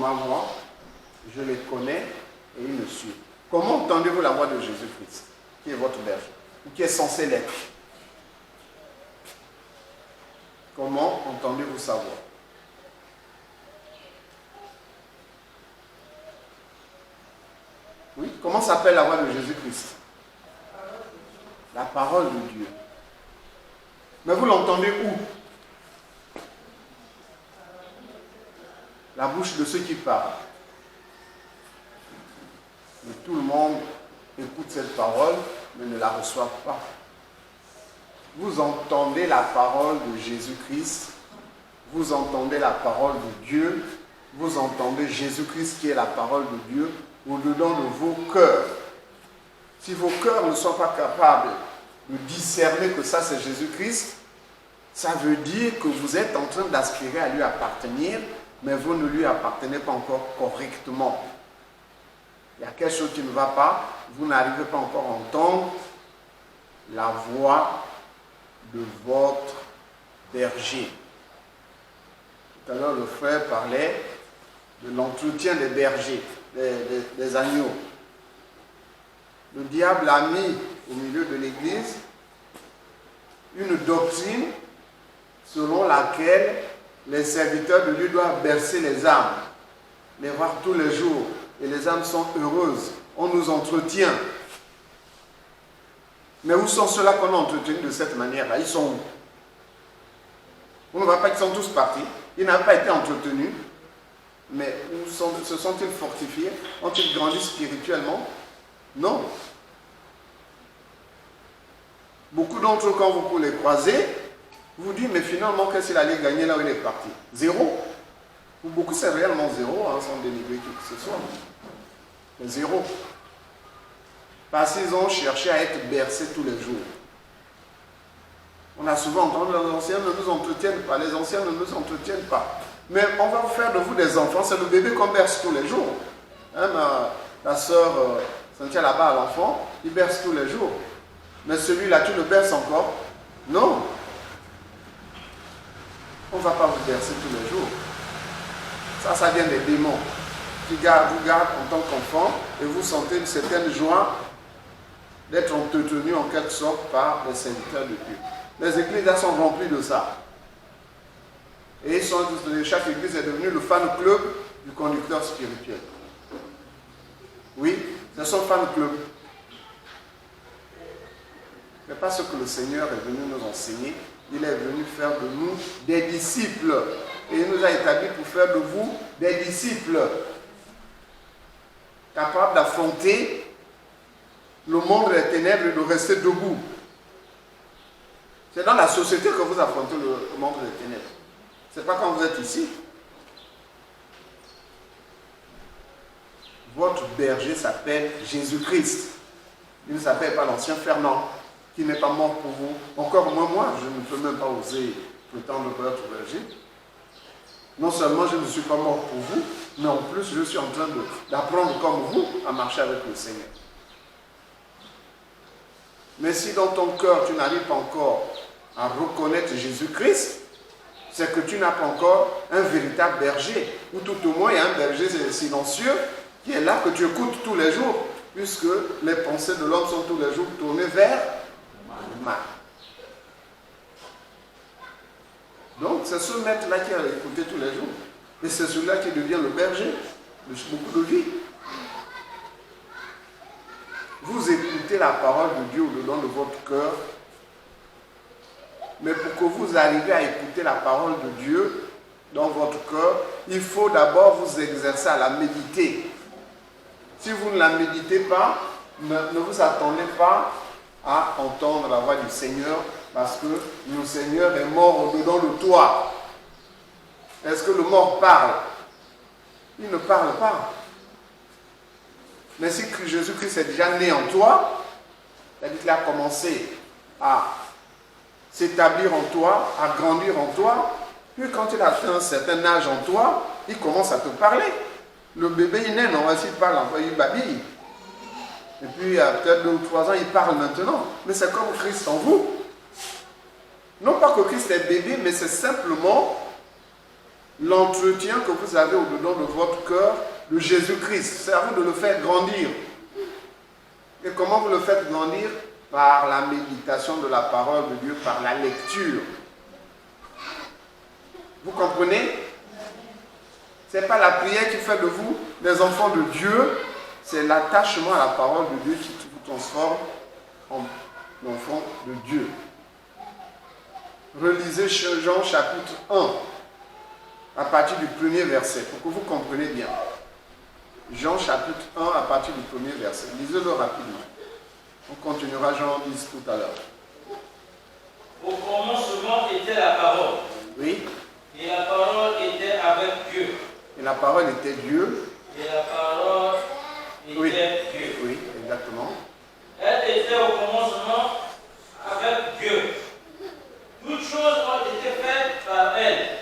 ma voix, je les connais et ils me suivent. Comment entendez-vous la voix de Jésus-Christ, qui est votre berger, ou qui est censé l'être? Comment entendez-vous sa voix? Oui, comment s'appelle la voix de Jésus-Christ? La parole de Dieu. Mais vous l'entendez où? La bouche de ceux qui parlent. Mais tout le monde écoute cette parole, mais ne la reçoit pas. Vous entendez la parole de Jésus-Christ, vous entendez la parole de Dieu, vous entendez Jésus-Christ qui est la parole de Dieu au-dedans de vos cœurs. Si vos cœurs ne sont pas capables de discerner que ça c'est Jésus-Christ, ça veut dire que vous êtes en train d'aspirer à lui appartenir, mais vous ne lui appartenez pas encore correctement. Il y a quelque chose qui ne va pas, vous n'arrivez pas encore à entendre la voix de votre berger. Tout à l'heure, le frère parlait de l'entretien des bergers, des agneaux. Le diable a mis au milieu de l'Église une doctrine selon laquelle les serviteurs de Dieu doivent bercer les âmes, les voir tous les jours, et les âmes sont heureuses. On nous entretient. Mais où sont ceux-là qu'on a entretenus de cette manière-là? Ils sont où? On ne voit pas qu'ils sont tous partis. Ils n'ont pas été entretenus. Mais où se sont-ils fortifiés? Ont-ils grandi spirituellement? Non. Beaucoup d'entre eux, quand vous les croisez, vous dites, mais finalement, qu'est-ce qu'il allait gagner là où il est parti? Zéro. Pour beaucoup, c'est réellement zéro, sans dénigrer qui que ce soit. Mais zéro. Parce qu'ils ont cherché à être bercés tous les jours. On a souvent entendu, les anciens ne nous entretiennent pas, les anciens ne nous entretiennent pas. Mais on va faire de vous des enfants, c'est le bébé qu'on berce tous les jours. Hein, ma soeur Cynthia là-bas à l'enfant, il berce tous les jours. Mais celui-là, tu le berces encore? Non. On ne va pas vous bercer tous les jours. Ça vient des démons qui vous gardent en tant qu'enfant et vous sentez une certaine joie d'être entretenu en quelque sorte par les serviteurs de Dieu. Les églises là sont remplies de ça. Et chaque église est devenue le fan club du conducteur spirituel. Oui, c'est son fan club. Mais pas ce que le Seigneur est venu nous enseigner. Il est venu faire de nous des disciples. Et il nous a établis pour faire de vous des disciples. Capables d'affronter le monde des ténèbres et de rester debout. C'est dans la société que vous affrontez le monde des ténèbres. Ce n'est pas quand vous êtes ici. Votre berger s'appelle Jésus-Christ. Il ne s'appelle pas l'ancien Fernand, qui n'est pas mort pour vous. Encore moins moi, je ne peux même pas oser prétendre être berger. Non seulement je ne suis pas mort pour vous, mais en plus je suis en train d'apprendre comme vous à marcher avec le Seigneur. Mais si dans ton cœur tu n'arrives pas encore à reconnaître Jésus-Christ, c'est que tu n'as pas encore un véritable berger. Ou tout au moins il y a un berger silencieux qui est là, que tu écoutes tous les jours, puisque les pensées de l'homme sont tous les jours tournées vers le mal. Donc c'est ce maître-là qui a écouté tous les jours. Et c'est celui-là qui devient le berger de beaucoup de vie. Vous écoutez la parole de Dieu au-dedans de votre cœur. Mais pour que vous arriviez à écouter la parole de Dieu dans votre cœur, il faut d'abord vous exercer à la méditer. Si vous ne la méditez pas, ne vous attendez pas à entendre la voix du Seigneur, parce que le Seigneur est mort au-dedans de toi. Est-ce que le mort parle? Il ne parle pas. Mais si Jésus-Christ est déjà né en toi, c'est-à-dire qu'il a commencé à s'établir en toi, à grandir en toi, puis quand il a atteint un certain âge en toi, il commence à te parler. Le bébé, il naît, non, s'il parle, il babille. Et puis, peut-être 2 ou 3 ans, il parle maintenant. Mais c'est comme Christ en vous. Non pas que Christ est bébé, mais c'est simplement l'entretien que vous avez au-dedans de votre cœur de Jésus-Christ. C'est à vous de le faire grandir. Et comment vous le faites grandir? Par la méditation de la parole de Dieu, par la lecture. Vous comprenez? Ce n'est pas la prière qui fait de vous des enfants de Dieu, c'est l'attachement à la parole de Dieu qui vous transforme en enfants de Dieu. Relisez Jean chapitre 1, à partir du premier verset, pour que vous compreniez bien. Jean chapitre 1, à partir du premier verset. Lisez-le rapidement. On continuera Jean 10 tout à l'heure. Au commencement était la parole. Oui. Et la parole était avec Dieu. Et la parole était Dieu. Et la parole était Dieu. Oui, exactement. Elle était au commencement avec Dieu. Toutes choses ont été faites par elle.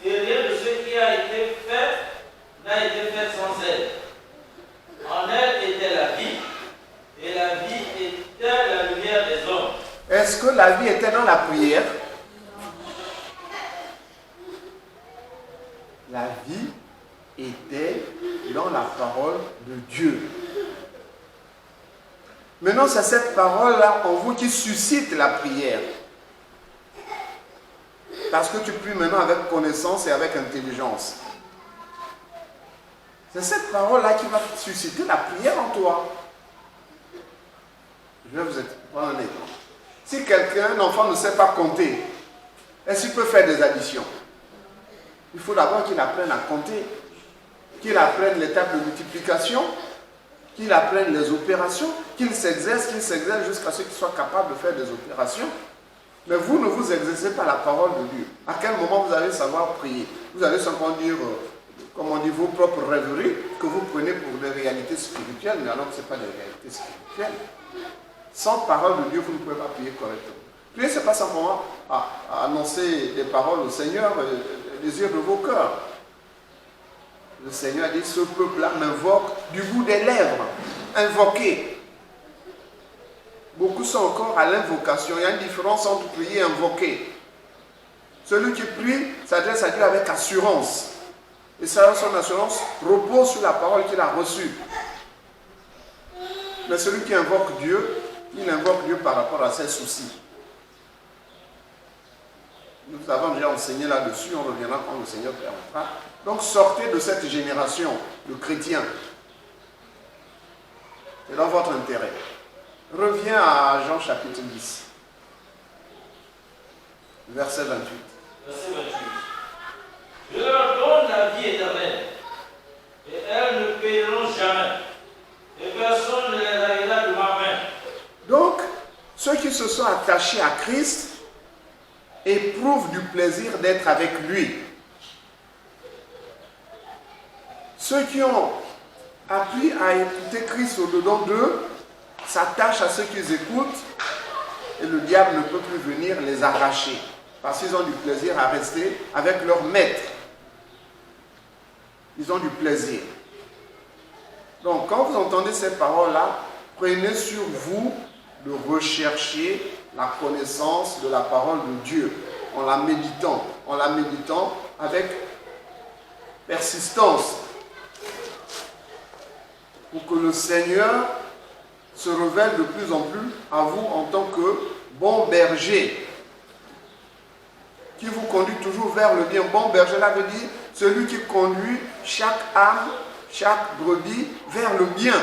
Et rien de ce qui a été fait n'a été fait sans elle. En elle était la vie. Et la vie était la lumière des hommes. Est-ce que la vie était dans la prière? La vie était dans la parole de Dieu. Maintenant, c'est cette parole-là en vous qui suscite la prière. Parce que tu pries maintenant avec connaissance et avec intelligence. C'est cette parole-là qui va susciter la prière en toi. Je vais vous prendre un exemple. Si un enfant ne sait pas compter, est-ce qu'il peut faire des additions? Il faut d'abord qu'il apprenne à compter, qu'il apprenne les tables de multiplication, qu'il apprenne les opérations, qu'il s'exerce jusqu'à ce qu'il soit capable de faire des opérations. Mais vous ne vous exercez pas la parole de Dieu. À quel moment vous allez savoir prier? Vous allez simplement dire, comme on dit, vos propres rêveries que vous prenez pour des réalités spirituelles, mais alors que ce n'est pas des réalités spirituelles. Sans parole de Dieu, vous ne pouvez pas prier correctement. Prier, ce n'est pas simplement à annoncer des paroles au Seigneur, les désirs de vos cœurs. Le Seigneur a dit, ce peuple-là m'invoque du bout des lèvres. Invoquer. Beaucoup sont encore à l'invocation. Il y a une différence entre prier et invoquer. Celui qui prie s'adresse à Dieu avec assurance. Et ça, son assurance repose sur la parole qu'il a reçue. Mais celui qui invoque Dieu, il invoque Dieu par rapport à ses soucis. Nous avons déjà enseigné là-dessus, on reviendra quand le Seigneur permettra. Donc sortez de cette génération de chrétiens. C'est dans votre intérêt. Reviens à Jean chapitre 10, verset 28. Verset 28. Je leur donne la vie éternelle, et elles ne périront jamais, et personne ne les raillera de ma main. Donc, ceux qui se sont attachés à Christ éprouvent du plaisir d'être avec lui. Ceux qui ont appris à écouter Christ au-dedans d'eux s'attachent à ceux qu'ils écoutent et le diable ne peut plus venir les arracher parce qu'ils ont du plaisir à rester avec leur maître. Ils ont du plaisir. Donc, quand vous entendez ces paroles-là, prenez sur vous de rechercher la connaissance de la parole de Dieu en la méditant avec persistance pour que le Seigneur se révèle de plus en plus à vous en tant que bon berger qui vous conduit toujours vers le bien. Bon berger, là veut dire celui qui conduit chaque âme, chaque brebis vers le bien.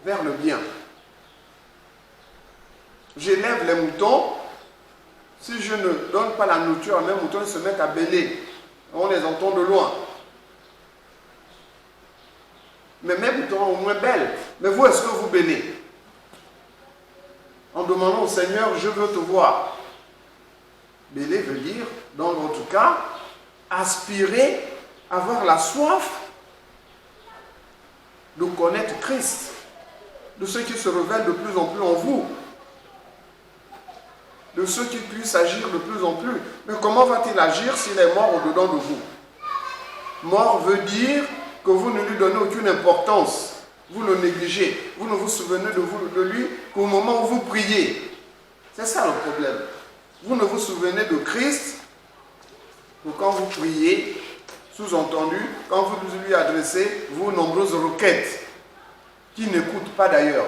Vers le bien. J'élève les moutons. Si je ne donne pas la nourriture à mes moutons, ils se mettent à bêler. On les entend de loin. Mais mes moutons sont au moins belles. Mais vous, est-ce que vous bêlez? En demandant au Seigneur, je veux te voir. Bêler veut dire, dans votre cas, aspirer, avoir la soif de connaître Christ, de ceux qui se révèlent de plus en plus en vous, de ceux qui puissent agir de plus en plus. Mais comment va-t-il agir s'il est mort au-dedans de vous? Mort veut dire que vous ne lui donnez aucune importance, vous le négligez, vous ne vous souvenez de lui qu'au moment où vous priez. C'est ça le problème. Vous ne vous souvenez de Christ que quand vous priez, sous-entendu, quand vous lui adressez vos nombreuses requêtes, qui n'écoutent pas d'ailleurs,